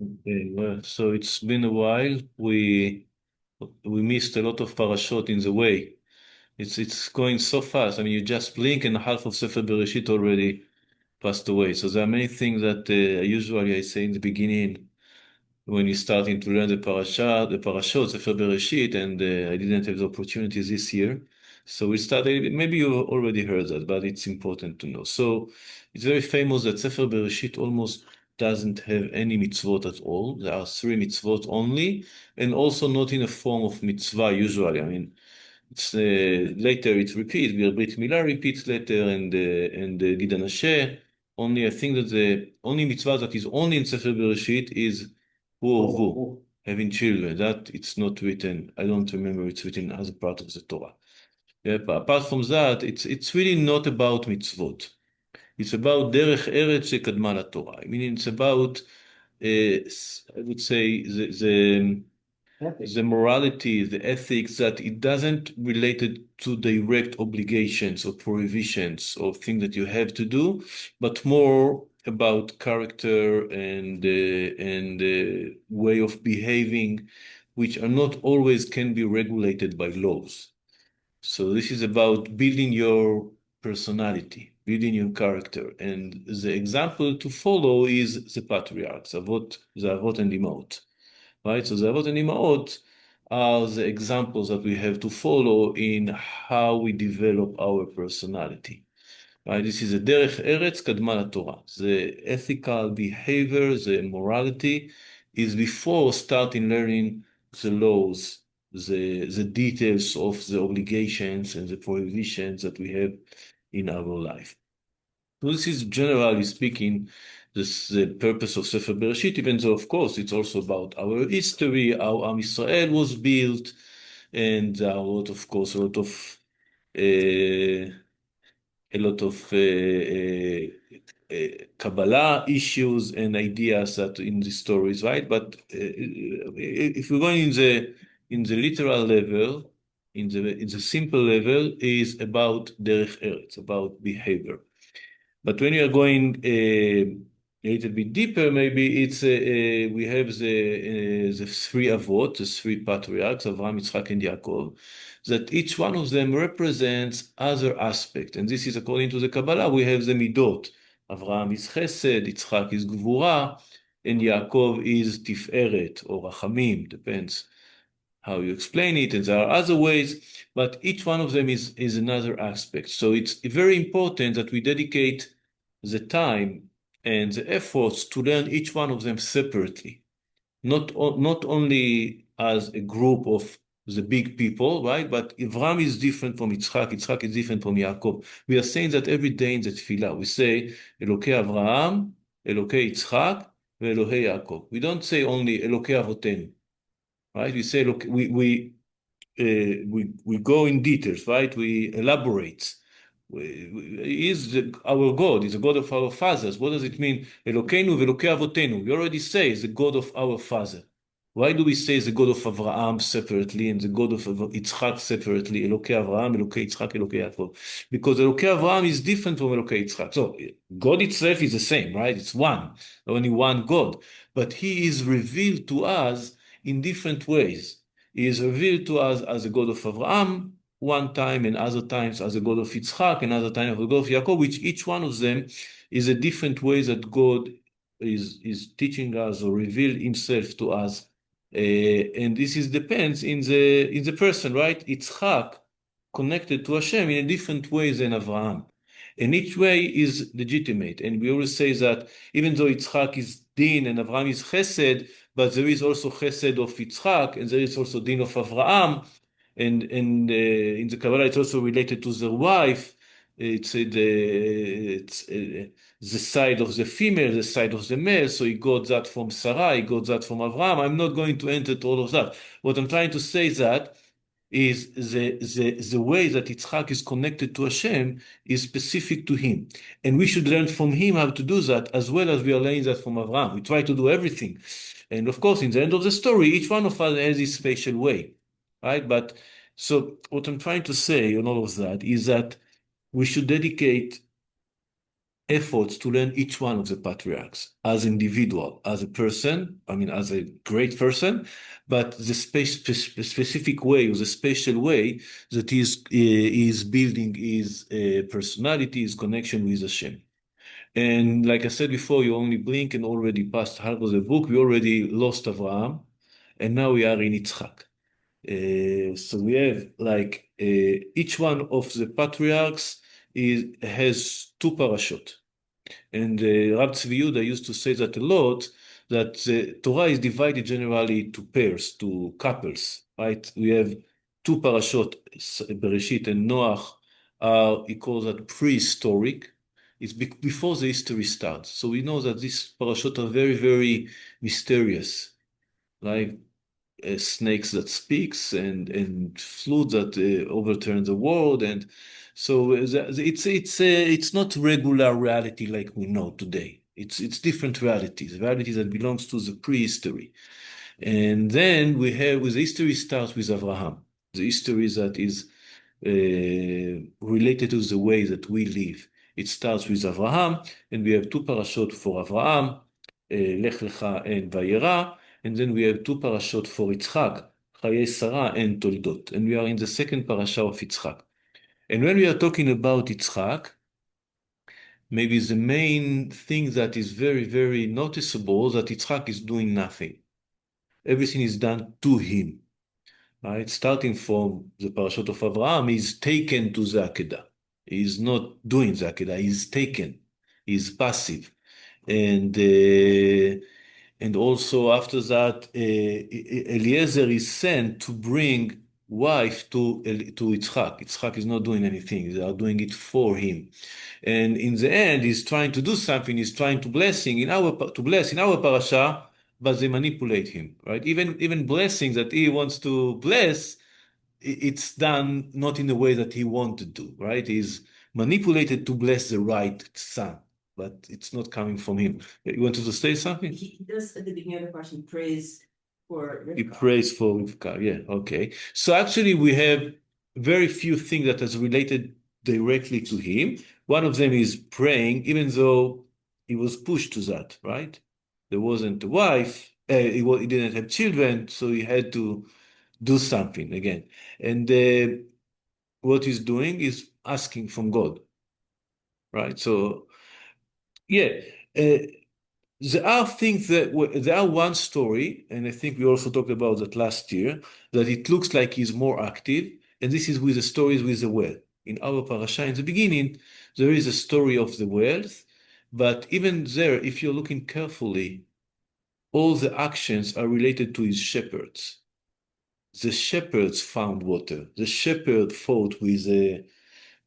Okay, well, so it's been a while. We missed a lot of parashot in the way. It's going so fast. I mean, you just blink and half of Sefer Bereshit already passed away. So there are many things that usually I say in the beginning when you're starting to learn the parasha, the parashot, Sefer Bereshit, and I didn't have the opportunity this year. So we started, maybe you already heard that, but it's important to know. So it's very famous that Sefer Bereshit almost doesn't have any mitzvot at all. There are three mitzvot only, and also not in a form of mitzvah usually. I mean, it's later it repeats. Brit Milah repeats later, and Gid Hanasheh. Only I think that the only mitzvah that is only in Sefer Bereshit is hu or hu, having children. That it's not written. I don't remember it's written as a part of the Torah. Yeah, but apart from that, it's really not about mitzvot. It's about derech eretz shekadma laTorah. I mean, it's about I would say the morality, the ethics, that it doesn't relate it to direct obligations or prohibitions or things that you have to do, but more about character and way of behaving, which are not always can be regulated by laws. So this is about building your personality, building your character. And the example to follow is the patriarchs, the Avot and Imot, right? So the Avot and Imot are the examples that we have to follow in how we develop our personality. Right? This is a derech eretz kadma Torah. The ethical behavior, the morality is before starting learning the laws, the details of the obligations and the prohibitions that we have in our life. So this is generally speaking the purpose of Sefer Bereshit, even though of course it's also about our history, how Am Yisrael was built, and there are of course uh, a lot of Kabbalah issues and ideas that in the stories, right? But if we're going in the literal level, in the simple level, is about derech eretz, about behavior. But when you are going a little bit deeper, maybe it's we have the three avot, the three patriarchs, Avraham, Yitzchak, and Yaakov, that each one of them represents other aspect. And this is according to the Kabbalah. We have the midot. Avraham is Chesed, Yitzchak is Gvura, and Yaakov is Tiferet or Rachamim, depends how you explain it, and there are other ways, but each one of them is another aspect. So it's very important that we dedicate the time and the efforts to learn each one of them separately, not only as a group of the big people, right? But Avram is different from Yitzchak, Yitzchak is different from Yaakov. We are saying that every day in the tefillah. We say, Elokei Avraham, Elokei Yitzchak, Elokei Yaakov. We don't say only Elokei Avotenu, right? We say, look, we go in details, right? We elaborate. He is our God, is the God of our fathers. What does it mean? Elokeinu ve'elokei avotenu. We already say is the God of our father. Why do we say the God of Avraham separately and the God of Yitzchak separately? Elokei Avraham, Elokei Yitzchak, Elokei Yaakov. Because Elokei Avraham is different from Elokei Yitzchak. So God itself is the same, right? It's one, only one God. But He is revealed to us in different ways. He is revealed to us as the God of Avraham one time, and other times as the God of Yitzchak, and other time as the God of Yaakov, which each one of them is a different way that God is teaching us or reveal Himself to us. And this is depends in the person, right? Yitzchak connected to Hashem in a different way than Avraham. And each way is legitimate. And we always say that even though Yitzchak is Din and Avraham is Chesed, but there is also Chesed of Yitzchak, and there is also Din of Avraham, and in the Kabbalah it's also related to the wife. It's the side of the female, the side of the male. So he got that from Sarah, he got that from Avraham. I'm not going to enter to all of that. What I'm trying to say is that is the way that Yitzchak is connected to Hashem is specific to him. And we should learn from him how to do that as well as we are learning that from Avraham. We try to do everything. And of course, in the end of the story, each one of us has his special way, right? But so what I'm trying to say on all of that is that we should dedicate efforts to learn each one of the patriarchs as individual, as a person, I mean, as a great person, but the specific way or the special way that is building his personality, his connection with Hashem. And like I said before, you only blink and already passed half of the book. We already lost Avraham, and now we are in Yitzchak. So we have like each one of the patriarchs has two parashot. And Rab Tzvi Yehuda used to say that a lot, that the Torah is divided generally to pairs, to couples, right? We have two parashot, Bereshit and Noach, he calls that prehistoric. It's before the history starts. So we know that these parashot are very, very mysterious, like snakes that speaks and flood that overturn the world, and so it's not regular reality like we know today. It's different realities that belongs to the prehistory. And then we have, with history starts with Abraham, the history that is related to the way that we live. It starts with Abraham, and we have two parashot for Abraham, Lech Lecha and Vayera, and then we have two parashot for Yitzchak, Chaye Sarah and Toldot, and we are in the second parasha of Yitzchak. And when we are talking about Yitzchak, maybe the main thing that is very, very noticeable is that Yitzchak is doing nothing. Everything is done to him. Right? Starting from the parashot of Abraham, he's taken to the Akedah. He's not doing the Akedah, he's taken. He's passive. And also after that, Eliezer is sent to bring wife to Yitzchak. Yitzchak is not doing anything. They are doing it for him. And in the end, he's trying to do something. He's trying to bless in our parasha, but they manipulate him, right? Even blessings that he wants to bless, it's done not in the way that he wanted to, right? He's manipulated to bless the right son, but it's not coming from him. You wanted to say something? He does at the beginning of the question praise for He Rivka. prays for Rivka, yeah, okay. So actually we have very few things that is related directly to him. One of them is praying, even though he was pushed to that, right? There wasn't a wife, he didn't have children, so he had to do something again. And what he's doing is asking from God, right? So, yeah, uh, there are things there are one story, and I think we also talked about that last year, that it looks like he's more active, and this is with the stories with the well. In our parasha, in the beginning, there is a story of the wells, but even there, if you're looking carefully, all the actions are related to his shepherds. The shepherds found water. The shepherd fought with the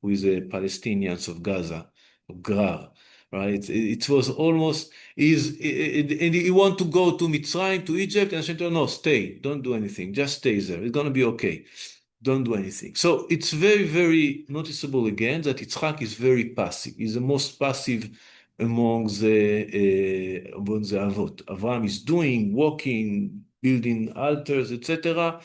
Palestinians of Gaza, of Grar, right? It was almost and he want to go to Mitzrayim, to Egypt, and Hashem told him, no, stay, don't do anything, just stay there. It's gonna be okay. Don't do anything. So it's very, very noticeable again that Yitzchak is very passive. He's the most passive among the Avot. Avraham is doing, walking, building altars, etc.,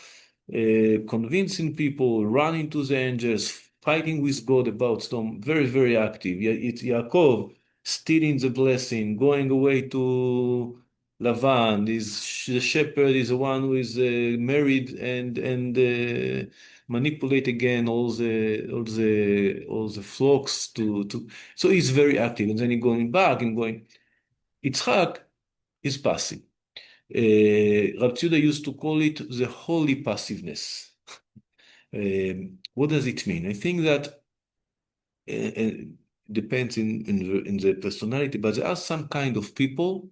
convincing people, running to the angels, fighting with God about storm. Very, very active. It's Yaakov stealing the blessing, going away to Lavan. The shepherd is the one who is married and manipulate again all the flocks to. So he's very active, and then he's going back and going. Yitzchak is passive. Rab Tzvi Yehuda used to call it the holy passiveness. What does it mean? I think that depends in the personality, but there are some kind of people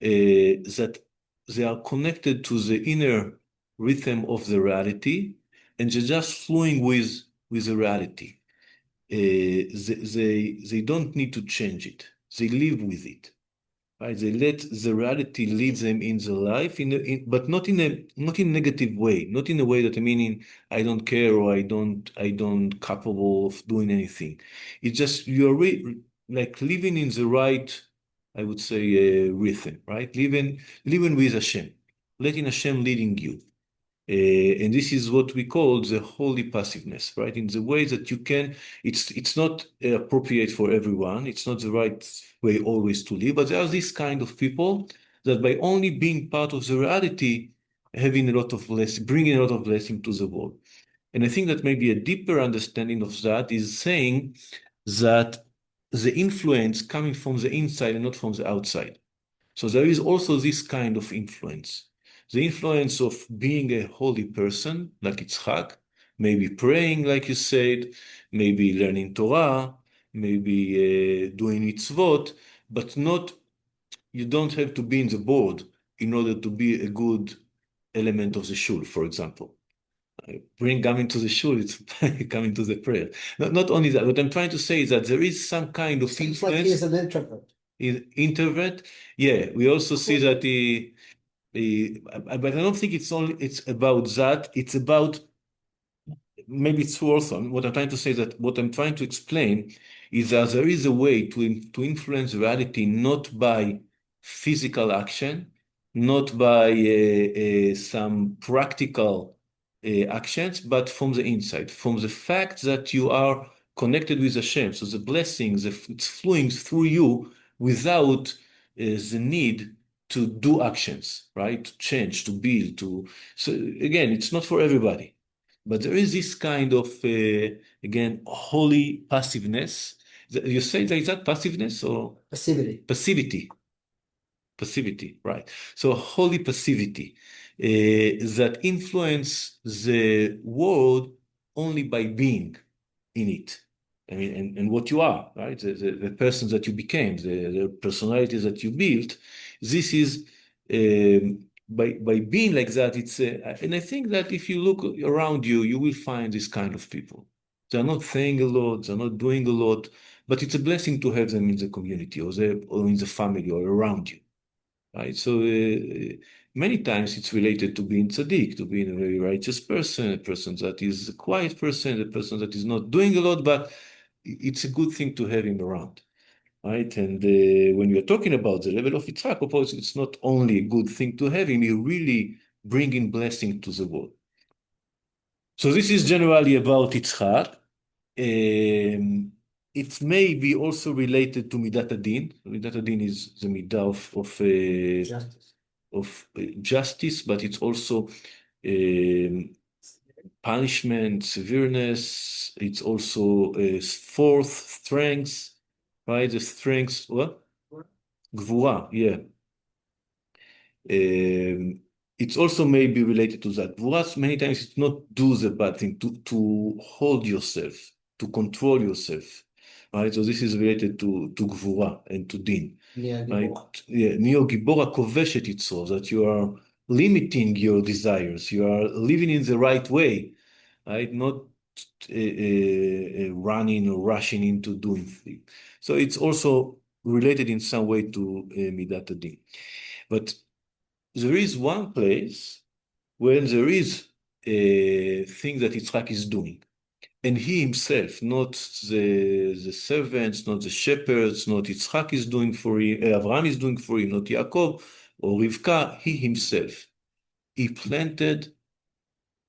that they are connected to the inner rhythm of the reality, and they're just flowing with the reality. They don't need to change it. They live with it. Right? They let the reality lead them in the life, but not in a negative way, not in a way that meaning I don't care or I don't capable of doing anything. It's just you're like living in the right, I would say, rhythm, right? Living with Hashem, letting Hashem leading you. And this is what we call the holy passiveness, right? In the way that you can, it's not appropriate for everyone. It's not the right way always to live, but there are this kind of people that by only being part of the reality, having a lot of blessing, bringing a lot of blessing to the world. And I think that maybe a deeper understanding of that is saying that the influence coming from the inside and not from the outside. So there is also this kind of influence. The influence of being a holy person, like Yitzchak, maybe praying, like you said, maybe learning Torah, maybe doing mitzvot, but not, you don't have to be in the board in order to be a good element of the shul, for example. Bring coming to the shul, it's coming to the prayer. Not only that, what I'm trying to say is that there is some kind of Seems like influence. he's an introvert. Introvert. Yeah, we also see that but I don't think it's about that. It's about, maybe it's true also. What I'm trying to say is that what I'm trying to explain is that there is a way to influence reality not by physical action, not by some practical actions, but from the inside, from the fact that you are connected with Hashem. So the blessings, it's flowing through you without the need to do actions, right? To change, to build, to. So again, it's not for everybody. But there is this kind of, again, holy passiveness. You say that is that passiveness or Passivity. passivity? Passivity, right. So holy passivity that influence the world only by being in it. I mean, and what you are, right? The person that you became, the personality that you built. This is by being like that. It's and I think that if you look around you, you will find this kind of people. They're not saying a lot, they're not doing a lot, but it's a blessing to have them in the community or in the family or around you, right? So many times it's related to being tzaddik, to being a very righteous person, a person that is a quiet person, a person that is not doing a lot, but it's a good thing to have him around, right? And when you're talking about the level of Yitzchak, of course, it's not only a good thing to have him, you really bringing blessing to the world. So this is generally about Yitzchak. It may be also related to Midat Adin. Midat Adin is the midah Justice. justice, but it's also punishment, severeness. It's also fourth strength, right? The strength, what? Gvura, yeah. It's also maybe related to that. Gvura, many times it's not do the bad thing, to hold yourself, to control yourself, right? So this is related to Gvura and to Din. Right? Yeah, Neo Gibora הכובש את יצרו, that you are limiting your desires, you are living in the right way, right? Not running or rushing into doing things. So it's also related in some way to Midat Adin. But there is one place where there is a thing that Yitzchak is doing. And he himself, not the servants, not the shepherds, not Yitzchak is doing for him, Abraham is doing for him, not Yaakov or Rivka, he himself. He planted,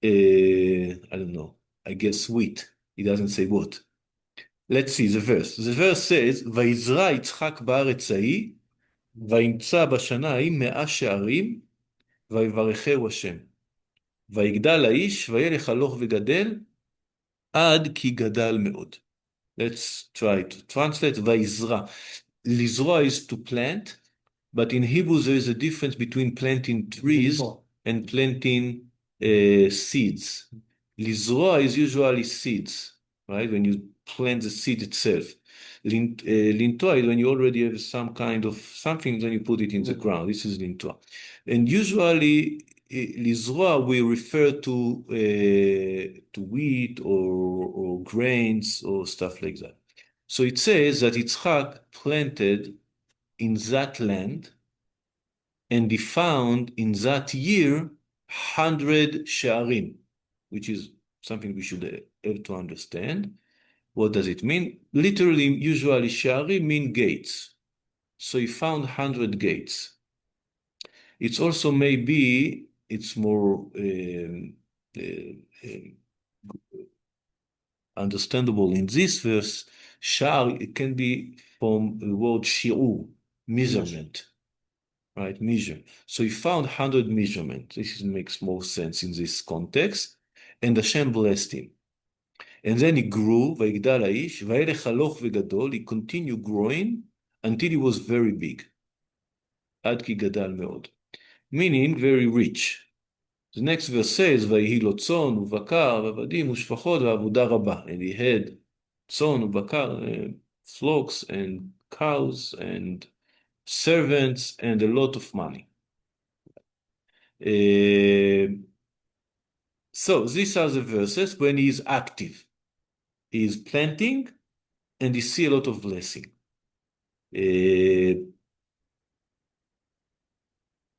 I don't know, I guess wheat. He doesn't say what. Let's see the verse. The verse says, ויזרע יצחק בארץ ההיא, וימצא בשנה ההיא 100 שערים, ויברכהו השם. ויגדל האיש, וילך הלוך וגדל, עד כי גדל מאוד. Let's try to translate Vaizra. Lizra is to plant, but in Hebrew there is a difference between planting trees and planting seeds. Lizra is usually seeds, right? When you plant the seed itself. Lintoa is when you already have some kind of something, then you put it in the ground. This is lintoa. And usually Lizra we refer to wheat or grains or stuff like that. So it says that Yitzchak planted in that land, and he found in that year 100 sharim, which is something we should have to understand. What does it mean? Literally, usually sharim mean gates. So he found 100 gates. It's also maybe it's more understandable in this verse. Shar, it can be from the word shi'ur, measurement, right? Measure. So he found 100 measurements. This makes more sense in this context. And Hashem blessed him. And then he grew, ויגדל האיש, וילך הלוך וגדול, he continued growing until he was very big. עד כי גדל מאוד. Meaning very rich. The next verse says, ויהי לו צאן ובקר ועבדים ושפחות ועבודה רבה. And he had צאן ובקר, flocks and cows and servants and a lot of money. So these are the verses when he is active. He is planting and he see a lot of blessing.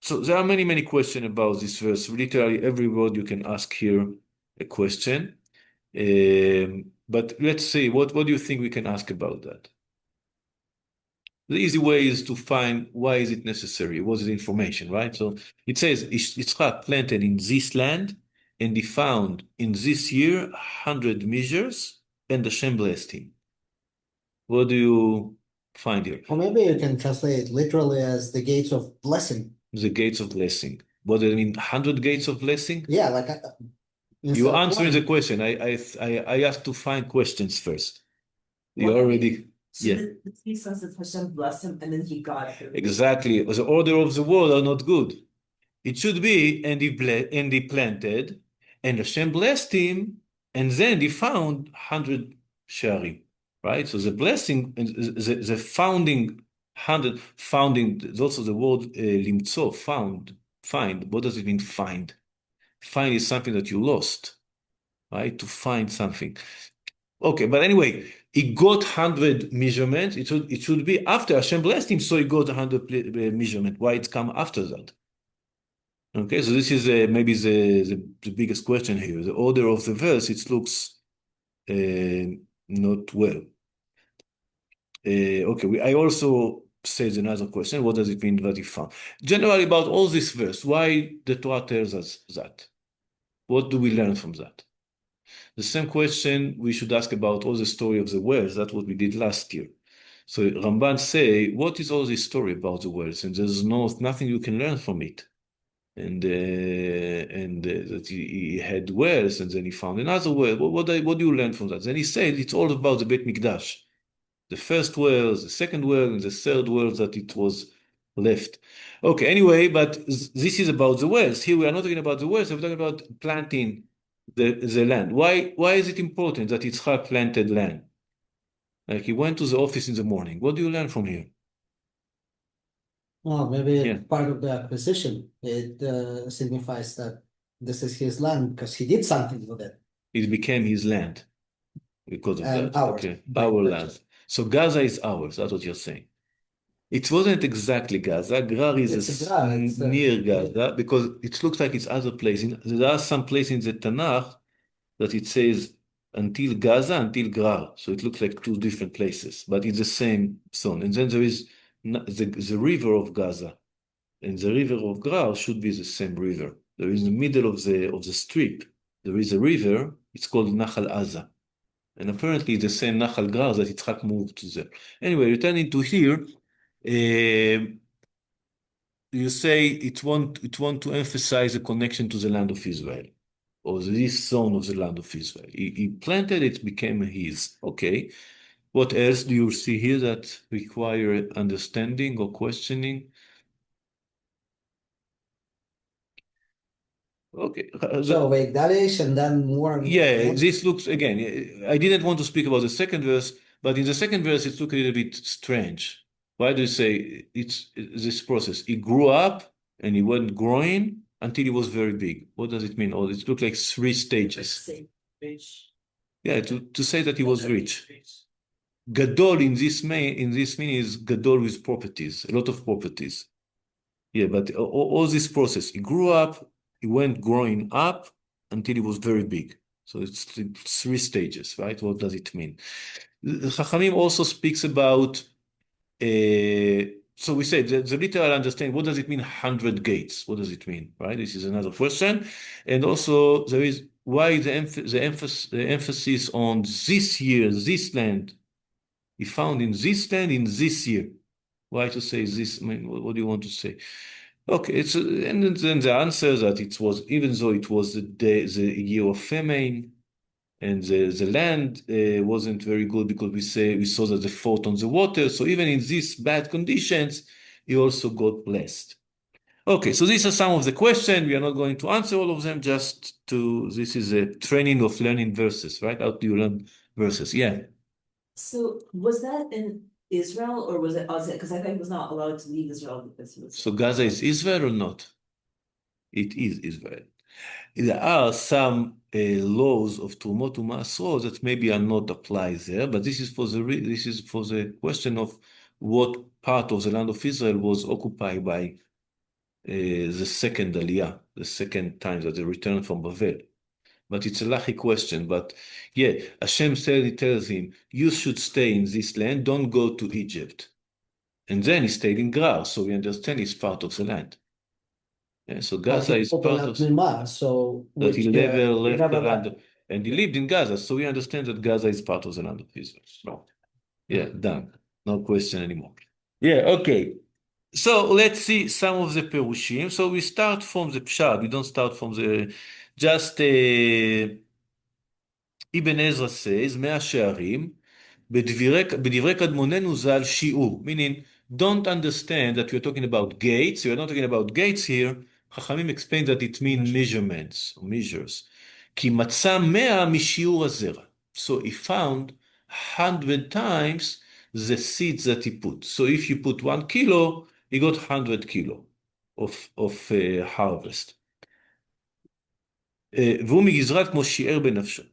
So there are many questions about this verse. Literally every word you can ask here a question. But let's see, what do you think we can ask about that? The easy way is to find why is it necessary? What is the information, right? So it says Yitzchak planted in this land and he found in this year 100 measures and Hashem blessed him. What do you find here? Or maybe you can translate it literally as the gates of blessing. The gates of blessing. What do you mean? 100 gates of blessing? Yeah, like You're answering the question. I asked to find questions first. You already. So Yeah. he says that Hashem blessed him and then he got it. Exactly. The order of the word are not good. It should be, and he planted, and Hashem blessed him, and then he found 100 sharim, right? So the blessing, the founding, 100, founding, there's also the word limtzo, find. What does it mean, find? Find is something that you lost, right? To find something. Okay, but anyway, he got 100 measurements. It should be after Hashem blessed him, so he got 100 measurement. Why it come after that? Okay, so this is maybe the biggest question here. The order of the verse, it looks not well. Okay, I also said another question. What does it mean that he found? Generally, about all this verse, why the Torah tells us that? What do we learn from that? The same question we should ask about all the story of the wells. That's what we did last year. So Ramban say, what is all this story about the wells? And there's nothing you can learn from it. And that he had wells, and then he found another well. What do you learn from that? Then he said it's all about the Beit Mikdash. The first wells, the second well, and the third well that it was left. Okay, anyway, but this is about the wells. Here we are not talking about the wells, we're talking about planting the land. Why is it important that Yitzchak planted land? Like he went to the office in the morning. What do you learn from here? Well, maybe Yeah. part of the acquisition. It signifies that this is his land because he did something with it. It became his land because of And that. ours, Okay, by our purchase. land. So Gaza is ours. That's what you're saying. It wasn't exactly Gaza. Gerar is It's Gerar, it's, near Gaza because it looks like it's other places. There are some places in the Tanakh that it says until Gaza, until Gerar. So it looks like two different places, but it's the same zone. And then there is the river of Gaza, and the river of Gerar should be the same river. There is in the middle of the strip, there is a river. It's called Nachal Aza. And apparently the same Nachal Gerar that Yitzchak moved to there. Anyway, returning to here, you say it want to emphasize the connection to the land of Israel, or this zone of the land of Israel. He planted it, became his. Okay. What else do you see here that require understanding or questioning? Okay. So Veigdalish and then more. Yeah, this looks, again, I didn't want to speak about the second verse, but in the second verse, it looks a little bit strange. Why do you say it's this process? He grew up and he went growing until he was very big. What does it mean? Oh, it looked like 3 stages. Yeah, to say that he was rich. Gadol in this meaning is Gadol with properties, a lot of properties. Yeah, but all this process, he grew up, he went growing up until he was very big. So it's 3 stages, right? What does it mean? Chachamim also speaks about So we say the literal understanding, what does it mean 100 gates? What does it mean, right? This is another question. And also there is why the emphasis on this year, this land. He found in this land in this year. Why to say this? I mean, what do you want to say? Okay, and then the answer that it was, even though it was the year of famine, and the land wasn't very good because we saw that the fought on the water. So even in these bad conditions, he also got blessed. Okay, so these are some of the questions. We are not going to answer all of them. This is a training of learning verses, right? How do you learn verses? Yeah. So was that in Israel or was it outside? Because I think he was not allowed to leave Israel because he was. So Gaza is Israel or not? It is Israel. There are some laws of Trumot U'Maasrot that maybe are not applied there, but this is for the question of what part of the land of Israel was occupied by the second Aliyah, the second time that they returned from Babel. But it's a lachi question. But yeah, Hashem tells him, you should stay in this land, don't go to Egypt. And then he stayed in Gerar, so we understand it's part of the land. Yeah, so Gaza is part of So that he never left the never land, and he lived in Gaza, so we understand that Gaza is part of the land of Israel. No. Yeah, done. No question anymore. Yeah, okay. So let's see some of the Perushim. So we start from the Pshat. We don't start from the just Ibn Ezra says, מאה שערים, בדברי קדמוננו ז"ל שיעור, meaning don't understand that we're talking about gates, we're not talking about gates here, חכמים explain that it means measurements, or measures, כי מצא 100 משיעור הזרע, so he found 100 times the seeds that he put, so if you put 1 kilo, he got 100 kilo of harvest. והוא מגזרת כמו שיער בנפשו.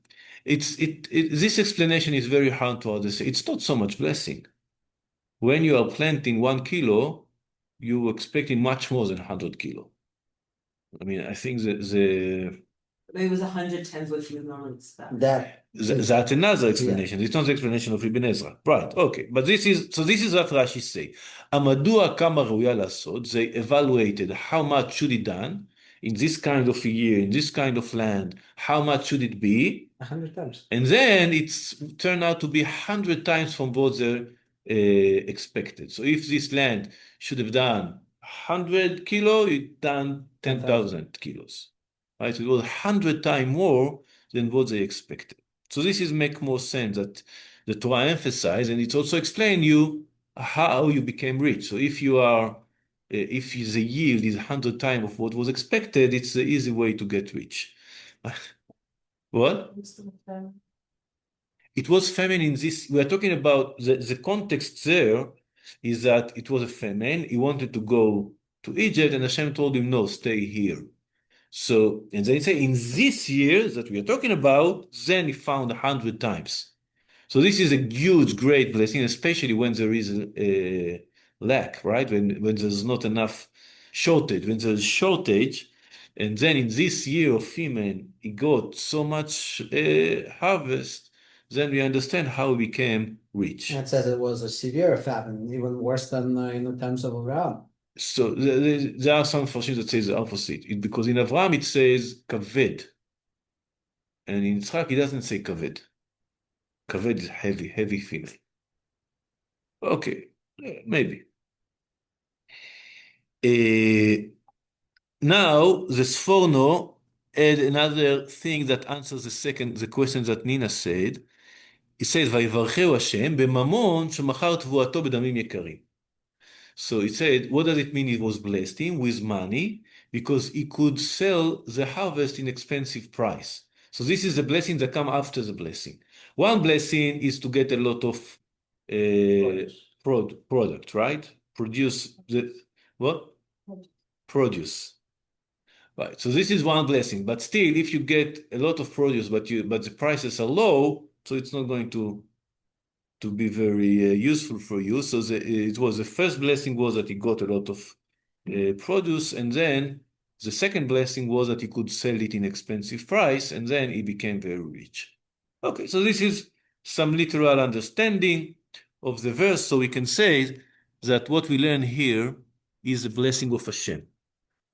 This explanation is very hard to understand. It's not so much blessing. When you are planting 1 kilo, you're expecting much more than 100 kilo. I mean, I think Maybe it was 100 times what you would normally expect. that's another explanation. It's not the explanation of Ibn Ezra. Right, okay. But this is what Rashi say. המדוע כמה ראויה לעשות? They evaluated how much should it done in this kind of a year, in this kind of land, how much should it be? 100 times. And then it's turned out to be 100 times from what they expected. So if this land should have done 100 kilo, it done 10,000 kilos. Right? It was 100 times more than what they expected. So this is make more sense that the Torah emphasized, and it's also explain you how you became rich. So if you are, if the yield is 100 times of what was expected, it's the easy way to get rich. What? It was famine in this. We are talking about the context there is that it was a famine. He wanted to go to Egypt, and Hashem told him, no, stay here. So, and they say in this year that we are talking about, then he found 100 times. So this is a huge, great blessing, especially when there is a lack, right? When there's not enough shortage, when there's shortage, and then in this year of famine, he got so much harvest, then we understand how he became rich. It says it was a severe famine, even worse than in the times of Abraham. So there are some versions that says the opposite. Because in Avraham it says kaved, and in Yitzchak it doesn't say kaved. Kaved is heavy, heavy female. Okay, maybe. Now the Sforno add another thing that answers the question that Nina said. He says, ויברכהו השם בממון שמכר תבואתו בדמים יקרים. So it said, what does it mean he was blessed him? With money, because he could sell the harvest in expensive price. So this is the blessing that come after the blessing. One blessing is to get a lot of product, right? Produce the what? Produce. Right. So this is one blessing. But still, if you get a lot of produce, but the prices are low, so it's not going to be very useful for you. So it was the first blessing was that he got a lot of produce, and then the second blessing was that he could sell it in expensive price, and then he became very rich. Okay, so this is some literal understanding of the verse. So we can say that what we learn here is a blessing of Hashem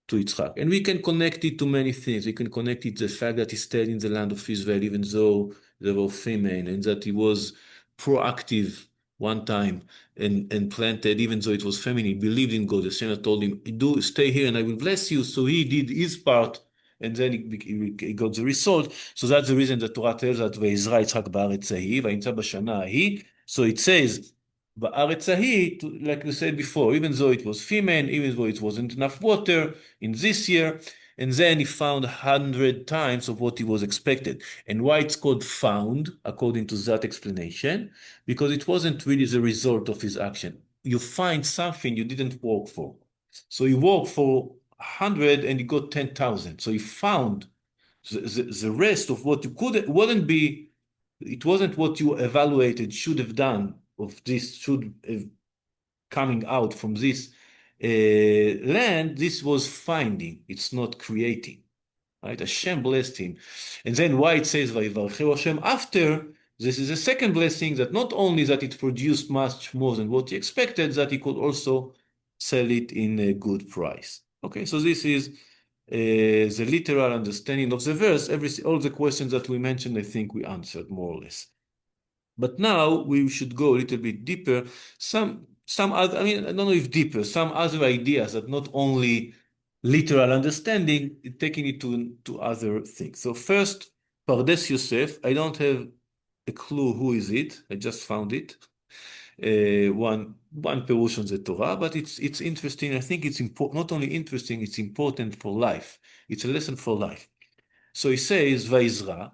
to Yitzchak. And we can connect it to many things. We can connect it to the fact that he stayed in the land of Israel, even though there were famine, and that he was proactive one time and planted, even though it was famine. He believed in God. The Shema told him, do stay here and I will bless you. So he did his part, and then he got the result. So that's the reason the Torah tells that ויזרע יצחק בארץ ההיא, וימצא בשנה ההיא. So it says, בארץ ההיא, like we said before, even though it was famine, even though it wasn't enough water in this year, and then he found 100 times of what he was expected. And why it's called found, according to that explanation, because it wasn't really the result of his action. You find something you didn't work for. So he worked for 100 and he got 10,000. So he found the rest of what you could, it wasn't what you evaluated should have done of this, should have coming out from this land. This was finding, it's not creating, right? Hashem blessed him. And then why it says Vayivarcheu Hashem after, this is a second blessing, that not only that it produced much more than what he expected, that he could also sell it in a good price. Okay, so this is the literal understanding of the verse. All the questions that we mentioned, I think we answered more or less. But now we should go a little bit deeper. Some other, I don't know if deeper, some other ideas that not only literal understanding, taking it to other things. So first, Pardes Yosef, I don't have a clue who is it. I just found it. One Perush on the Torah, but it's interesting. I think it's important, not only interesting, it's important for life. It's a lesson for life. So he says, ויזרע,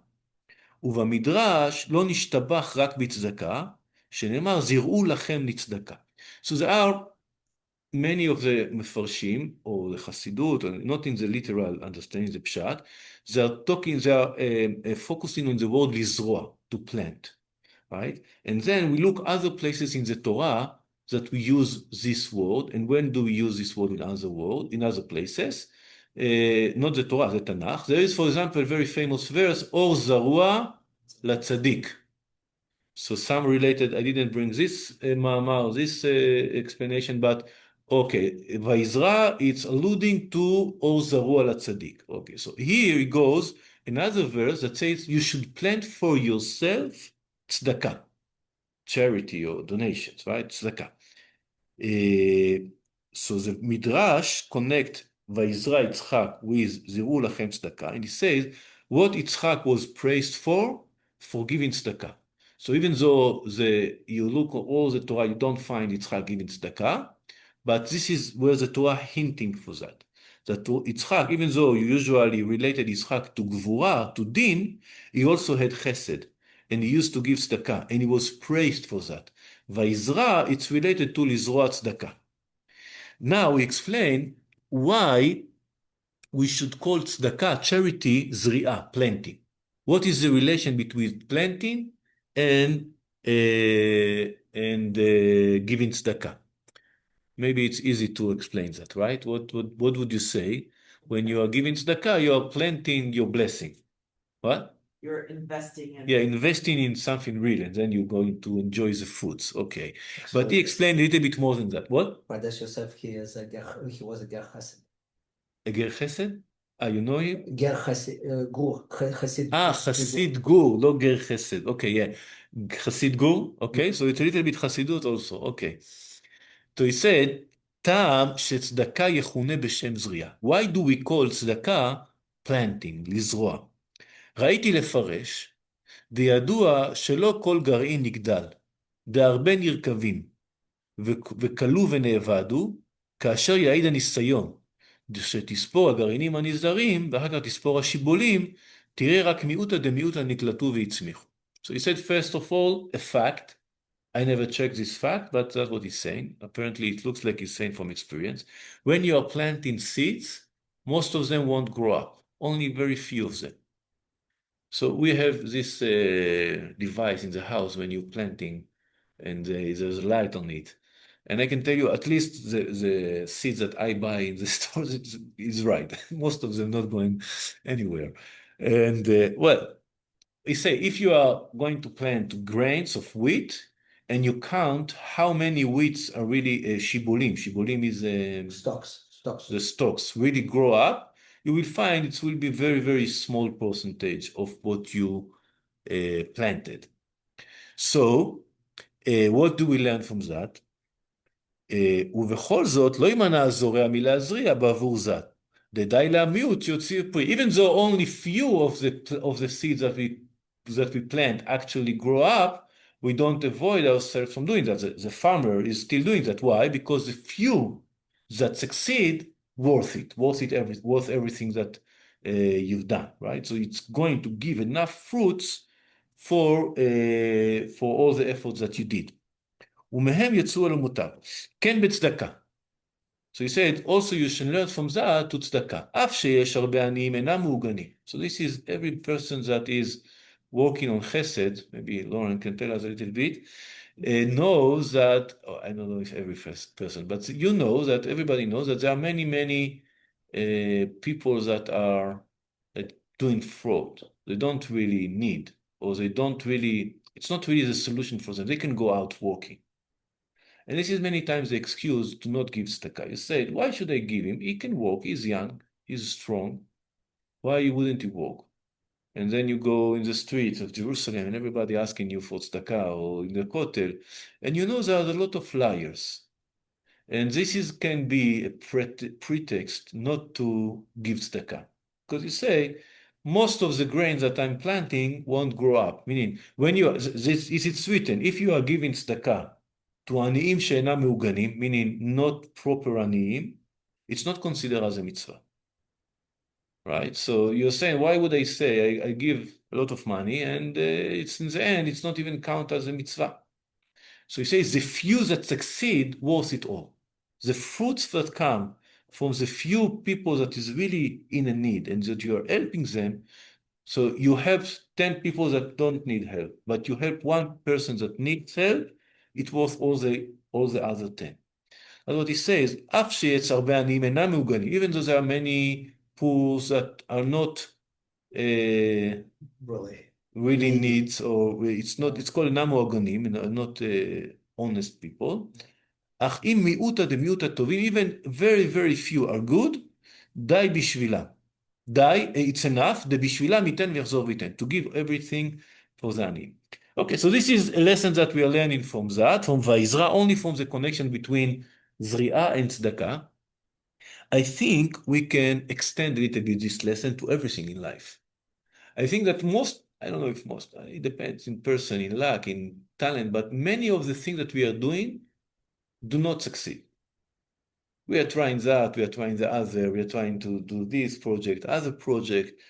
ובמדרש לא נשתבח רק בצדקה, שנאמר זרעו לכם לצדקה. So there are many of the מפרשים, or the Chasidut, not in the literal understanding the pshat, they are focusing on the word לזרוע, to plant. Right? And then we look other places in the Torah that we use this word. And when do we use this word in other places? Not the Torah, the Tanakh. There is, for example, a very famous verse, Or Zarua LaTzadik. So some related, I didn't bring this this explanation, but okay, Vayizra, it's alluding to Or Zarua LaTzadik. Okay, so here it goes, another verse that says you should plant for yourself tzedakah, charity or donations, right? Tzedakah. So the Midrash connect Vayizra Yitzchak with Ziru Lachem Tzedakah, and he says what Yitzchak was praised for giving tzedakah. So even though you look at all the Torah, you don't find Yitzchak giving tzedakah, but this is where the Torah hinting for that. That Yitzchak, even though you usually related Yitzchak to Gvura, to Din, he also had Chesed. And he used to give tzedakah, and he was praised for that. Vayizra, it's related to Lizroa tzedakah. Now we explain why we should call tzedakah, charity, zri'ah, planting. What is the relation between planting and giving tzedakah? Maybe it's easy to explain that, right? What would you say? When you are giving tzedakah, you are planting your blessing. What? You're investing in. Yeah, investing in something real, and then you're going to enjoy the fruits. Okay. But he explained a little bit more than that. What? Pardes Yosef, he was a Ger Chassid. A Ger Chesed? You know him? Ger Chassid, Gur, Chassid. Chasid Gur, not Ger Chesed. Okay, yeah. Chasid Gur. Okay, so it's a little bit Chasidut also. Okay. So he said, טעם שצדקה יכונה בשם זריעה. Why do we call צדקה planting, לזרוע? ראיתי לפרש, דידוע שלא כל גרעין נגדל, דהרבה נרקבים, וכלו ונאבדו, כאשר יעיד הניסיון, שתספור הגרעינים הנזדרים, ואחר כך תספור השיבולים, תראה רק מיעוטה דמיעוטה נקלטו והצמיחו. So he said, first of all, a fact. I never checked this fact, but that's what he's saying. Apparently, it looks like he's saying from experience. When you are planting seeds, most of them won't grow up. Only very few of them. So we have this device in the house when you're planting, and there's a light on it. And I can tell you, at least the seeds that I buy in the stores is right. Most of them not going anywhere. And well, we say if you are going to plant grains of wheat, and you count how many wheats are really shibulim. Shibulim is Stocks. the stalks really grow up. You will find it will be very, very small percentage of what you planted. So, what do we learn from that? ובכל זאת, לא יימנע הזורע מלהזריע בעבור זת. די להמיעוט יוציא פרי. Even though only few of the seeds that we plant actually grow up, we don't avoid ourselves from doing that. The farmer is still doing that. Why? Because the few that succeed, worth everything that you've done, right? So it's going to give enough fruits for all the efforts that you did. ומהם יצאו אל המותר. כן בצדקה. So he said, also you should learn from that to צדקה. אף שיש הרבה עניים אינם מעוגנים. So this is every person that is working on chesed, maybe Lauren can tell us a little bit, knows that, I don't know if every person, but you know that everybody knows that there are many, many people that are doing fraud. They don't really need, or they don't really, it's not really the solution for them. They can go out working. And this is many times the excuse to not give tzedakah. You said, why should I give him? He can work, he's young, he's strong. Why wouldn't he work? And then you go in the streets of Jerusalem and everybody asking you for tzedakah or in the kotel. And you know there are a lot of liars. And this can be a pretext not to give tzedakah. Because you say, most of the grains that I'm planting won't grow up. Meaning, when you, is it written, if you are giving tzedakah to עניים שאינם מעוגנים, meaning not proper עניים, it's not considered as a mitzvah. Right? So you're saying, why would I say I give a lot of money and it's in the end, it's not even count as a mitzvah. So he says the few that succeed worth it all. The fruits that come from the few people that is really in a need and that you are helping them. So you help 10 people that don't need help, but you help one person that needs help, it worth all the other 10. That's what he says, אף שיש הרבה עניים אינם מעוגנים, even though there are many poor that are not really needs, or it's called אינם מעוגנים, not honest people. אך אם מיעוטה דמיעוטה טובים, even very, very few are good, די בשבילם. די, it's enough, דבשבילם ייתן ויחזור וייתן, to give everything for the עניים. Okay, so this is a lesson that we are learning from that, from Vayizra, only from the connection between Zri'ah and Tzedakah. I think we can extend a little bit this lesson to everything in life. I think that I don't know if most, it depends in person, in luck, in talent, but many of the things that we are doing do not succeed. We are trying that, we are trying the other, we are trying to do this project, other project,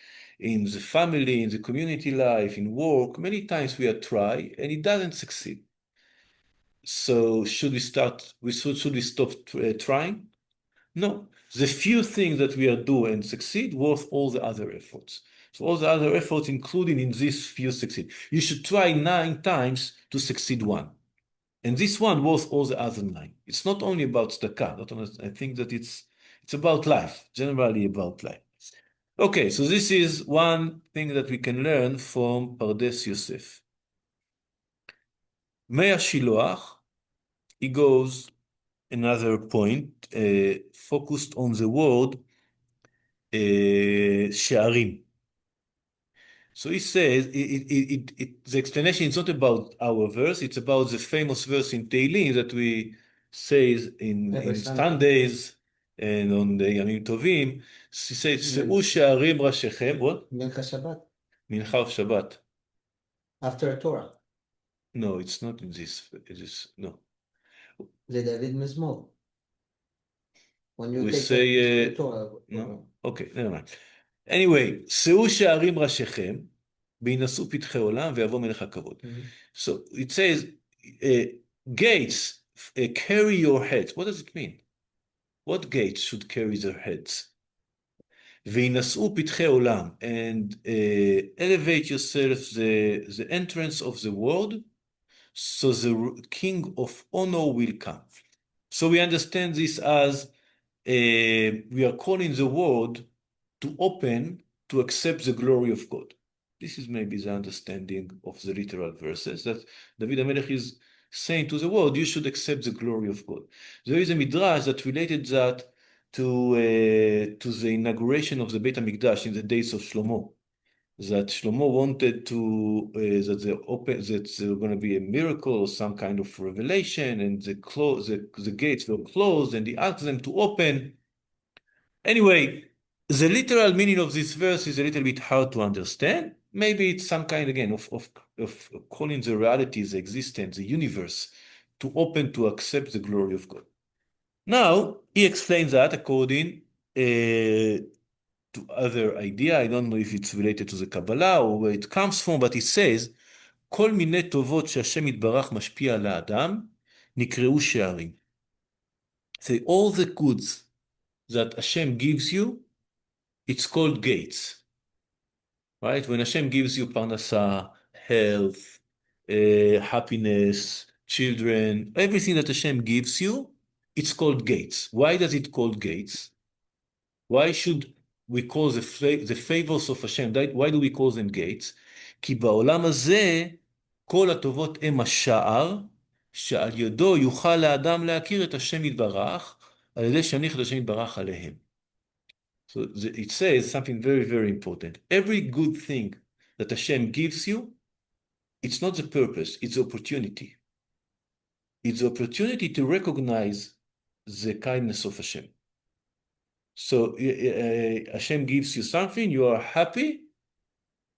in the family, in the community life, in work. Many times we are trying and it doesn't succeed. So should we stop trying? No. The few things that we are doing and succeed worth all the other efforts. So all the other efforts, including in this few succeed. You should try 9 times to succeed 1. And this one worth all the other 9. It's not only about tzedakah. I think that it's about life, generally about life. Okay, so this is one thing that we can learn from Pardes Yosef. Mea Shiloach, he goes another point, focused on the word She'arim. So he says, the explanation is not about our verse, it's about the famous verse in Tehillim that we say in Sundays and on the Yamim Tovim. He says, Se'u she'arim rashechem. What? Mincha Shabbat. Mincha of Shabbat. After Torah. No, it's not in this. It is, no. The David Mizmor. When you We take say, the Torah. no? Okay, never mind. Anyway, שאו שערים ראשיכם, וינשאו פתחי עולם, ויבוא מלך הכבוד. So it says, gates carry your heads. What does it mean? What gates should carry their heads? וינשאו פתחי עולם, and elevate yourself the entrance of the world, so the king of honor will come. So we understand this as we are calling the world to open to accept the glory of God. This is maybe the understanding of the literal verses, that David HaMelech is saying to the world, you should accept the glory of God. There is a midrash that related that to the inauguration of the Beit HaMikdash in the days of Shlomo. That Shlomo wanted to that there going to be a miracle or some kind of revelation, and the gates were closed, and he asked them to open. Anyway, the literal meaning of this verse is a little bit hard to understand. Maybe it's some kind again of calling the realities, the existence, the universe, to open to accept the glory of God. Now he explains that according to other idea. I don't know if it's related to the Kabbalah or where it comes from, but it says, כל מיני טובות שהשם יתברך משפיע על האדם, נקראו שערים. Say, all the goods that Hashem gives you, it's called gates. Right? When Hashem gives you parnasa, health, happiness, children, everything that Hashem gives you, it's called gates. Why does it called gates? Why should we call the favors of Hashem, why do we call them gates? כי בעולם הזה כל הטובות הם השער, שעל ידו יוכל לאדם להכיר את השם יתברך, על ידי שיניח את השם יתברך עליהם. So it says something very, very important. Every good thing that Hashem gives you, it's not the purpose, it's the opportunity. It's the opportunity to recognize the kindness of Hashem. So Hashem gives you something, you are happy,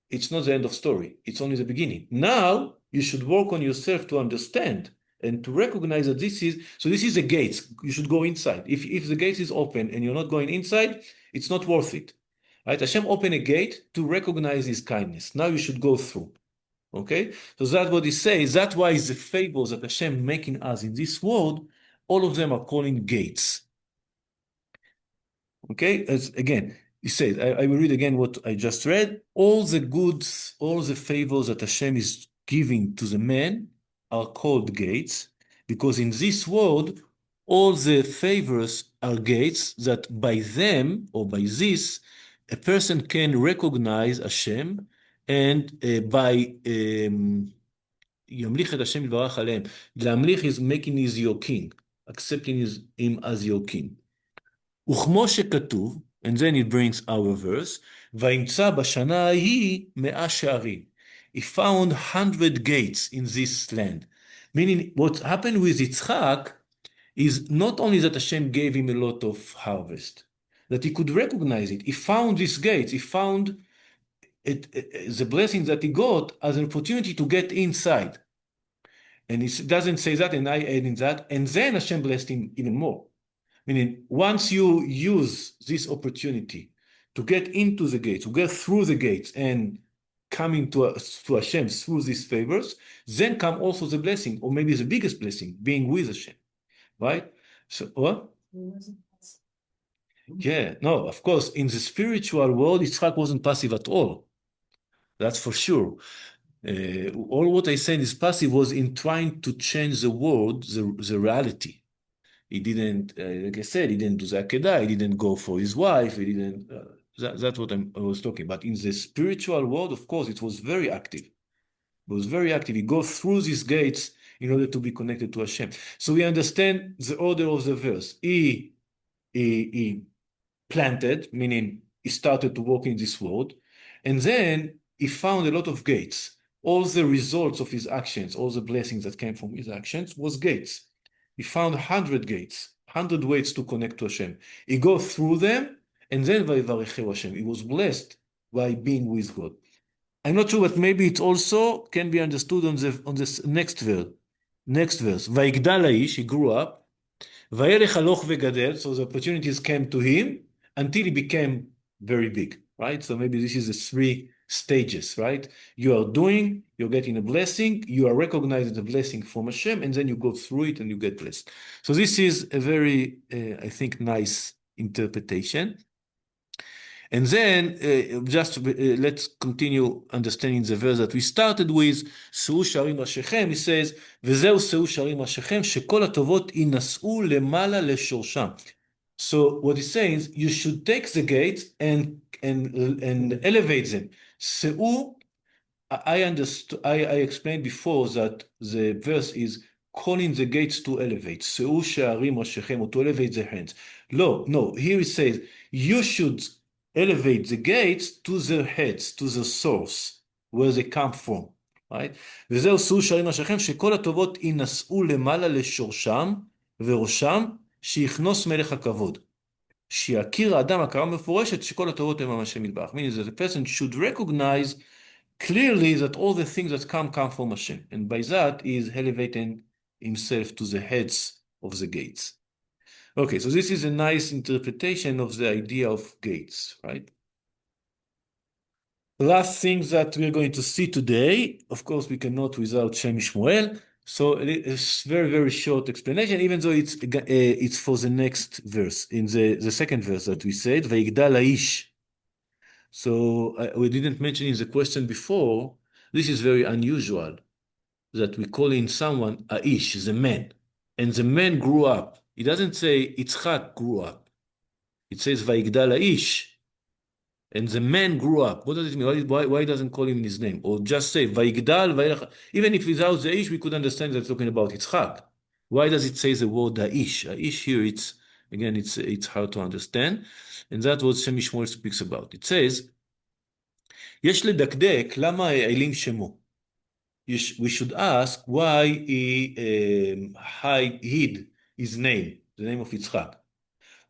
it's not the end of story, it's only the beginning. Now you should work on yourself to understand and to recognize that this is a gate. You should go inside. If the gate is open and you're not going inside, it's not worth it. Right? Hashem opened a gate to recognize his kindness. Now you should go through. Okay? So that's what he says. That's why the favors that Hashem making us in this world, all of them are calling gates. Okay? Again, he says, I will read again what I just read. All the goods, all the favors that Hashem is giving to the man are called gates, because in this world, all the favors are gates that by them, or by this, a person can recognize Hashem, and by ימליך את השם יתברך עליהם. להמליך is making his your king, accepting him as your king. וכמו שכתוב, and then it brings our verse, וימצא בשנה ההיא 100 שערים. He found 100 gates in this land. Meaning what happened with Yitzchak is not only that Hashem gave him a lot of harvest, that he could recognize it. He found these gates. He found the blessings that he got as an opportunity to get inside. And it doesn't say that, and I add in that. And then Hashem blessed him even more. Meaning, once you use this opportunity to get into the gates, to get through the gates and coming to Hashem through these favors, then come also the blessing, or maybe the biggest blessing, being with Hashem. Right? So, what? Yeah, no, of course, in the spiritual world, Yitzchak wasn't passive at all. That's for sure. All what I said is passive was in trying to change the world, the reality. He didn't, like I said, he didn't do the Akedah, he didn't go for his wife, he didn't, that's what I was talking about. In the spiritual world, of course, it was very active. It was very active. He goes through these gates in order to be connected to Hashem. So we understand the order of the verse. He planted, meaning he started to walk in this world, and then he found a lot of gates. All the results of his actions, all the blessings that came from his actions was gates. He found 100 gates, 100 ways to connect to Hashem. He goes through them, and then Vayivarechehu Hashem. He was blessed by being with God. I'm not sure, but maybe it also can be understood on this next verse. Vayigdal ha'ish, he grew up. Vayelech haloch vegadel, so the opportunities came to him until he became very big, right? So maybe this is the 3 stages, right? You're getting a blessing, you are recognizing the blessing from Hashem, and then you go through it and you get blessed. So this is a very, I think, nice interpretation. And then let's continue understanding the verse that we started with. שאו שערים ראשיכם, he says, וזהו שאו שערים ראשיכם, שכל הטובות יינשאו למעלה לשורשם. So what he says, you should take the gates and elevate them. Se'u, I explained before that the verse is calling the gates to elevate. שאו שערים ראשיכם, or to elevate the hands. No, here it says, you should elevate the gates to their heads, to the source, where they come from, right? וזהו שאו שערים ראשיכם, שכל הטובות יינשאו למעלה לשורשם, וראשם שיכנוס מלך הכבוד. שיכיר האדם הכרה מפורשת שכל הטובות הם השם יתברך. Meaning that the person should recognize clearly that all the things that come from Hashem. And by that he is elevating himself to the heads of the gates. Okay, so this is a nice interpretation of the idea of gates, right? The last thing that we're going to see today, of course, we cannot without Shem Shmuel. So it's very, very short explanation, even though it's for the next verse, in the second verse that we said, Vayigdal Aish. So we didn't mention in the question before, this is very unusual, that we call in someone Aish, the man. And the man grew up. It doesn't say Yitzchak grew up. It says Vayigdal Aish. And the man grew up. What does it mean? Why doesn't call him his name? Or just say Vayigdal, Vayilach. Even if without the Aish, we could understand that it's talking about Yitzchak. Why does it say the word Aish? Aish here, it's hard to understand. And that's what Shem Shmuel speaks about. It says, יש לדקדק למה העלים שמו. We should ask why he hid his name, the name of Yitzchak.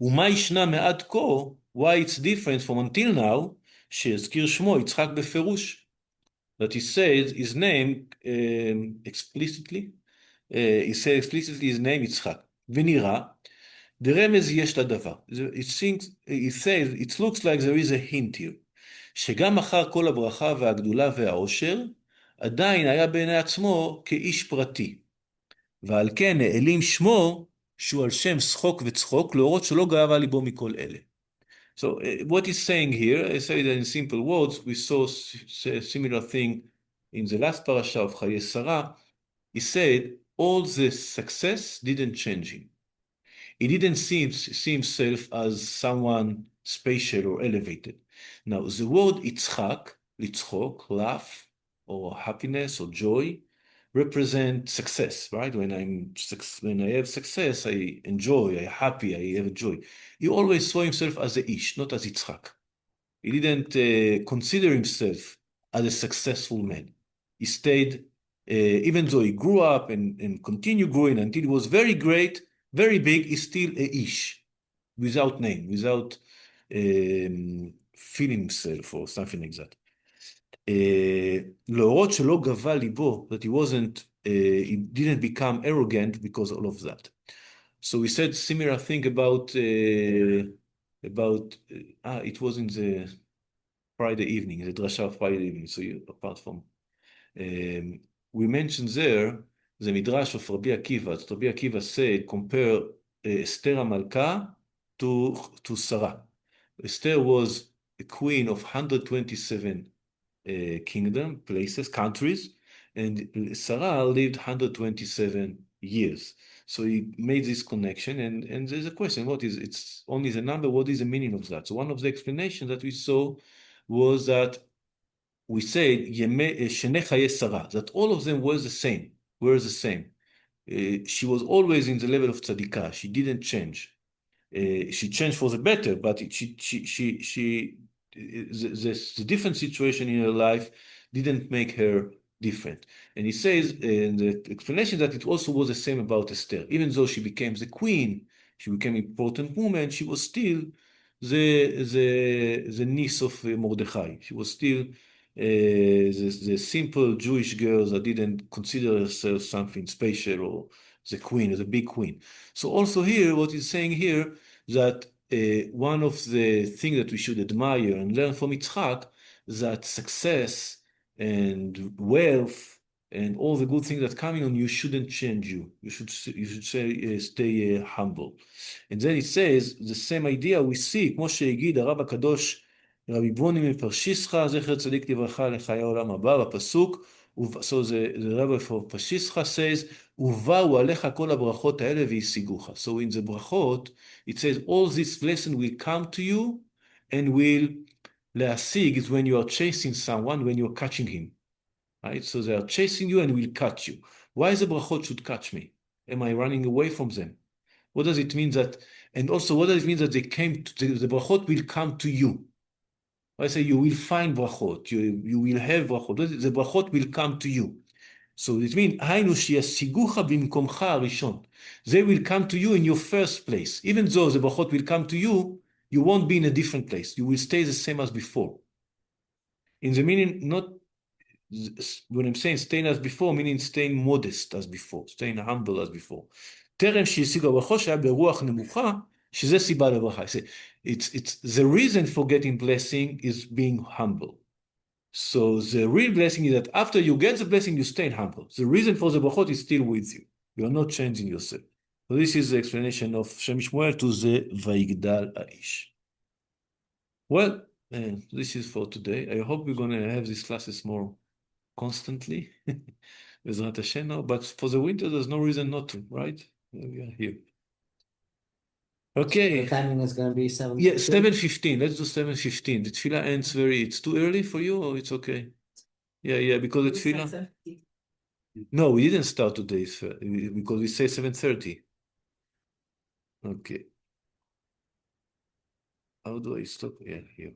ומה ישנה מעד כה, why it's different from until now, שהזכיר שמו יצחק בפירוש. That he says his name explicitly, he says explicitly his name יצחק. ונראה, דרמז יש לדבר. It looks like there is a hint here. שגם אחר כל הברכה והגדולה והעושר, עדיין היה בעיני עצמו כאיש פרטי. ועל כן העלים שמו, שהוא על שם שחוק וצחוק, להורות שלא גאווה ליבו מכל אלה. So what he's saying here, I say that in simple words, we saw a similar thing in the last parasha of Chaye Sarah. He said all the success didn't change him. He didn't see himself as someone special or elevated. Now, the word Yitzchak, litzchok, laugh, or happiness or joy, represent success, right? When I have success, I enjoy, I'm happy, I have joy. He always saw himself as a ish, not as Yitzchak. He didn't consider himself as a successful man. He stayed, even though he grew up and continued growing until he was very great, very big, he's still a ish, without name, without feeling himself or something like that. להורות שלא גבה ליבו, that he didn't become arrogant because of all of that. So we said similar thing about it was in the Friday evening, the drasha of Friday evening, so apart from, we mentioned there the midrash of Rabbi Akiva. That Rabbi Akiva said, compare Esther HaMalka to Sarah. Esther was a queen of 127 countries, and Sarah lived 127 years. So he made this connection, and there's a question, it's only the number, what is the meaning of that? So one of the explanations that we saw was that we said, Shnei Chaye Sarah, that all of them were the same. She was always in the level of tzadikah, she didn't change. She changed for the better, but the different situation in her life didn't make her different. And he says in the explanation that it also was the same about Esther. Even though she became the queen, she became an important woman, she was still the niece of Mordechai. She was still the simple Jewish girl that didn't consider herself something special or the queen, the big queen. So also here, what he's saying here, that one of the things that we should admire and learn from Yitzchak, that success and wealth and all the good things that coming on you shouldn't change you. You should stay humble. And then it says, the same idea we see, כמו שהגיד הרב הקדוש רבי בוני מפרשיסחה, זכר צדיק לברכה לחיי העולם הבא, בפסוק, so the Rabbi for Pashischa says, ובאו עליך כל הברכות האלה והשיגוך. So in the brachot, it says, all this blessing will come to you and will להשיג is when you are chasing someone, when you're catching him. Right? So they are chasing you and will catch you. Why the brachot should catch me? Am I running away from them? What does it mean that, and also what does it mean that they came to, the brachot will come to you? I say you will find brachot, you will have brachot, the brachot will come to you. So it means, היינו שישיגוך במקומך הראשון. They will come to you in your first place. Even though the brachot will come to you, you won't be in a different place. You will stay the same as before. In the meaning, not, when I'm saying staying as before, meaning staying modest as before, staying humble as before. טרם שהשיג הברכות שהיה ברוח נמוכה, שזה סיבה לברכה. It's the reason for getting blessing is being humble. So the real blessing is that after you get the blessing, you stay humble. The reason for the brachot is still with you. You are not changing yourself. So this is the explanation of Shem Shmuel to the Vayigdal Aish. Well, this is for today. I hope we're going to have these classes more constantly. Bezrat Hashem now, but for the winter, there's no reason not to, right? We are here. Okay. The timing is gonna be 7. Yeah, 7:15. Let's do 7:15. The tefillah ends it's too early for you, or it's okay? Yeah, because the tefillah. No, we didn't start today because we say 7:30. Okay. How do I stop? Yeah, here.